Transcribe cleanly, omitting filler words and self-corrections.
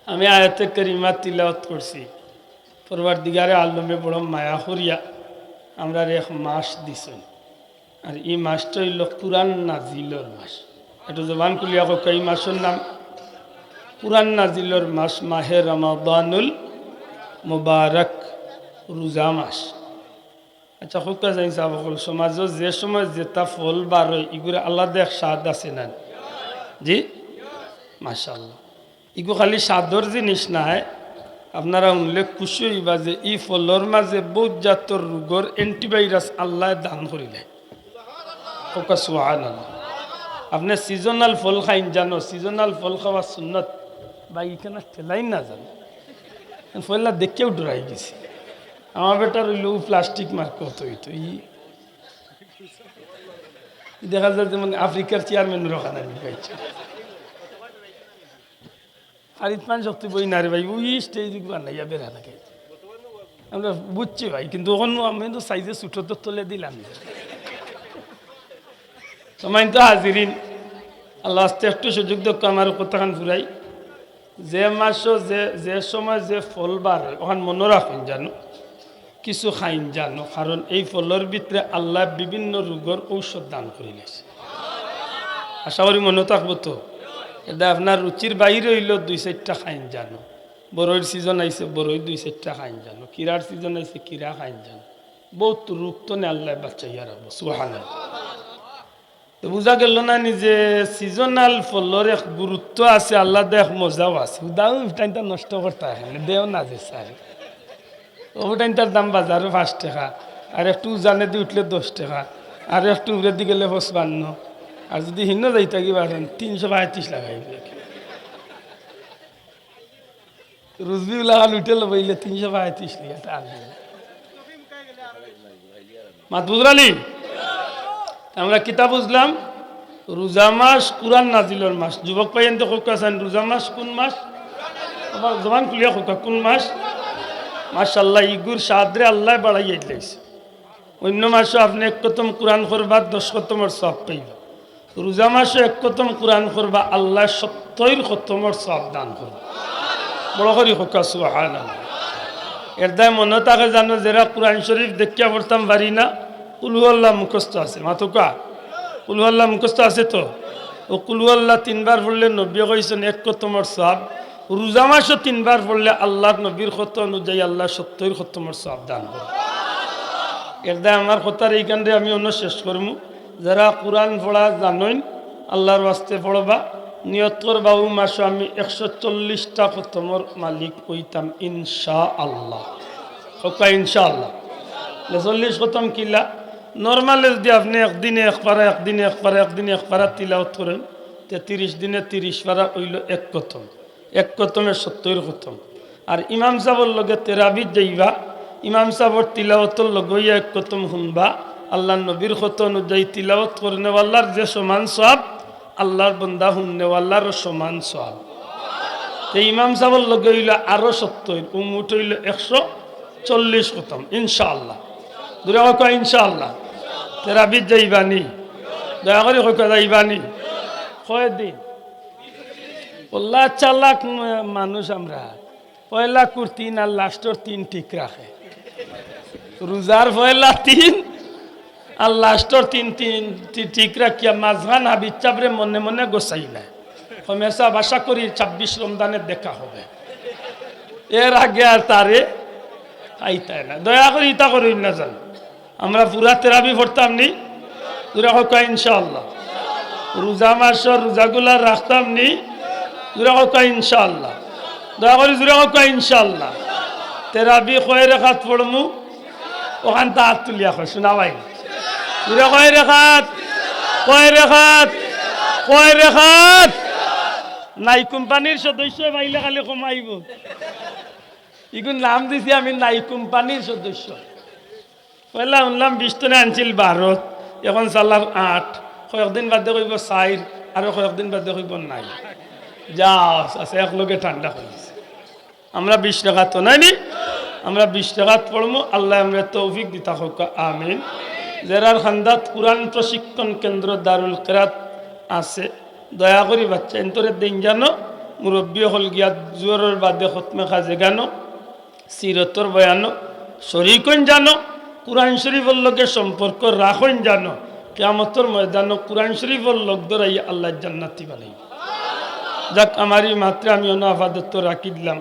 আমি আয়াতে কারিমা তিলাওয়াত করছি। পরওয়ারদিগারে আলমে বড় মায়া করিয়া আমরা এক মাস দিছেন, আর এই মাসটা হইল কুরআন নাজিলর মাস। একটু জবান খুলিয়া কক, এই মাসের নাম কুরআন নাজিলর মাস, মাহে রমাদানুল মুবারক, রোজা মাস। আচ্ছা হুকা যাই সকল সমাজত যে সময় যেটা ফল বার হয় এগুলো আলাদা এক স্বাদ আছে না? জি মাশাআল্লাহ। এগু খালি স্বাদর জিনিস নাই, আপনারা উল্লেখ খুশি হইবা যে এই ফলর মাঝে বহুত জাতর রোগর অ্যান্টিভাইরাস আল্লাহ দান করিলে। হুকা সুবহানাল্লাহ। আপনি সিজনাল ফল খাইন জানো? সিজনাল ফল খাওয়া সুন্নত বা এখানে ঠেলাই না জানো? ফলটা দেখেও ডরাই গেছি। আমার বেটার হইলেও প্লাস্টিক মার্কত হইতো, দেখা যায় যেমন আফ্রিকার চেয়ারম্যান রখানা খাইছে। ফারিদ পান শক্তি বই না রে ভাই, ওই স্টেজ বানাইয়া বেড়া লাগে আমরা বুঝছি ভাই, কিন্তু ওখানে আমি তো সাইজে ছুটো তো তুলে দিলাম। সময় তো হাজিরিন, আল্লাহ আস্তে একটু সুযোগ দেখ আমার কথাখান ফুরাই। যে মাসও যে সময় যে ফল বার হয় ওখান মনে রাখুন জানো, কিছু খাইন জানো, কারণ এই ফলের ভিতরে আল্লাহ বিভিন্ন রোগের ঔষধ দান করে গেছে। আশা করি মনে থাকবো তো। এটা আপনার রুচির বাইরে হইল 2-4টা খাইন জানো। বড়ইর সিজন আইছে, বড়ই 2-4টা খাইন জানো। কিরার সিজন আইছে, কিরা খাইন জানো। বহুত রোগ তো নে আল্লাহ বাচ্চাইয়া রাখবো, সুবহানাল্লাহ। তো বোঝা গেল না নি যে সিজনাল ফলের এক গুরুত্ব আছে, আল্লাহ দেখ মজাও আছে। উদাও টাইমটা নষ্ট করতে হয় দেও না যে স্যার, ও টাইমটার দাম বাজারে 5 টাকা, আর একটু উজানে দিয়ে উঠলে 10 টাকা, আর একটু উপরে দিয়ে গেলে 55, আর যদি হিন্ন যাই থাকি পারেন 335 লাগাইবে। রুজবি লাগান উঠে লইলে 335 লিয়া আনবে। মাত বুঝরালি? আমরা কিতাব বুঝলাম রোজা মাস কুরআন নাজিলের মাস। যুবক পাইয়েন তো কোক আছেন, রোজা মাস কোন মাস? আবার জবান খুলিয়া কোক কোন মাস? মাশাআল্লাহ, ইগুর সাদরে আল্লাহ বাড়াইয়া দিয়েছে। অন্য মাসে আপনি 1 খতম কোরআন করবা 10 খতমের সওয়াব পাইবা। রোজা মাসে 1 খতম কোরআন করবা আল্লাহ 70 খতমের সওয়াব দান করবে। বড় করি কোক সুবহানাল্লাহ। এর দায় মনে থাকে জানো, যারা কোরআন শরীফ দেখিয়া পড়তাম পারি না, কুল আল্লাহ মুখস্থ আছে মাতুকা, কুল আল্লাহ মুখস্থ আছে তো। ও কুল আল্লাহ 3 বার পড়লে নবী কইছেন 1 খতমের সওয়াব। রোজা মাসও 3 বার পড়লে আল্লাহর নবীর কথা অনুযায়ী আল্লাহ 70 খতমের সওয়াব দান করে। এর দায় আমার কথার এইখানে আমি অন্য শেষ করবো। যারা কোরআন পড়া জানেন আল্লাহর ওয়াস্তে পড়বা, নিয়ত করবা ও মাসে আমি 140টা খতমের মালিক হইতাম ইনশাআল্লাহ। ওকা ইনশাআল্লাহ 40 খতম কিলা নর্মালে যদি আপনি একদিনে এক পারা তিলাওয়াত করেন, 30 দিনে 30 পারা হইল 1 খতম। 1 খতমে 70 খতম। আর ইমাম সাহেবের লগে তেরাবিত যাইবা, ইমাম সাহেবের তিলাওয়াতর লগইয়া 1 খতম শুনবা। আল্লাহ নবীর কথা অনুযায়ী তিলাওয়াত করনেওয়ালার যে সমান সওয়াব, আল্লাহর বান্দা শুননেওয়ালারও সমান সওয়াব। এই ইমাম সাহেবের লগে হইল আরো 70, উমুট হইল 140 খতম ইনশাআল্লাহ। দূরে কয় ইনশাআল্লাহ। তেরাবিত যাইবানি, দয়া করে কয় যাইবানি। কয় দিন আল্লাহ চালাক মানুষ আমরা, পয়লা কুর্তি না লাস্টর 3 ঠিক রাখে। রোজার পয়লা 3 আর লাস্টর 3 ঠিক রাখিয়া মাঝখান হাবিজ চাপরে মনে মনে গোসাই নাই। হমেশা আশা করি 26 রমজানে দেখা হবে, এর আগে আর তারে আইতায় না। দয়া করে ইতা করি না জান, আমরা পুরা তেরাবি পড়তাম নি, দূরে কয় ইনশাআল্লাহ। রোজা মাসের রোজাগুলা রাখতাম নি, দূরে কয় ইনশাআল্লাহ। দয়া করে দূরে কয় ইনশাআল্লাহ। তেরাবি কয় রেখাত পড়মু, ওখান তা হাত তুলিয়া কয় শোনা ভাই, দূরে কয় রেখাত, কয় রেখাত, কয় রেখাত। নাই কোম্পানির সদস্য পাইলে খালি কমাইব। ইগুন নাম দিছি আমি নাই কোম্পানির সদস্য। পয়লা শুনলাম 20 টনে আনছিল ভারত, এখন চালার 8, কয়েকদিন বাদে কইব 4, আরো কয়েকদিন বাদে কইব নাই। যা আছে একলগে ঠান্ডা হয়েছে। আমরা 20 টাকা তো নাইনি, আমরা 20 টাকা পড়মু। আল্লাহ আমরা তৌফিক দিতা হোক, আমিন। যারার খান্দাত কোরআন প্রশিক্ষণ কেন্দ্র দারুল কিরাত আছে, দয়া করি বাচ্চা এন্তরে দিন জানো মুরব্বী হল গিয়া জোরের বাদে খতমে খাজে গানো সিরতর বয়ানো শরীকন জানো কুরআন শরীফের লগে সম্পর্ক রাখেন জানো কিয়ামতের ময়দানে কুরআন শরীফের লোক ধরাই আল্লাহ জান্নাতি বানাই যাক আমারই মাত্রে আমি অনাফাদত রাখি দিলাম।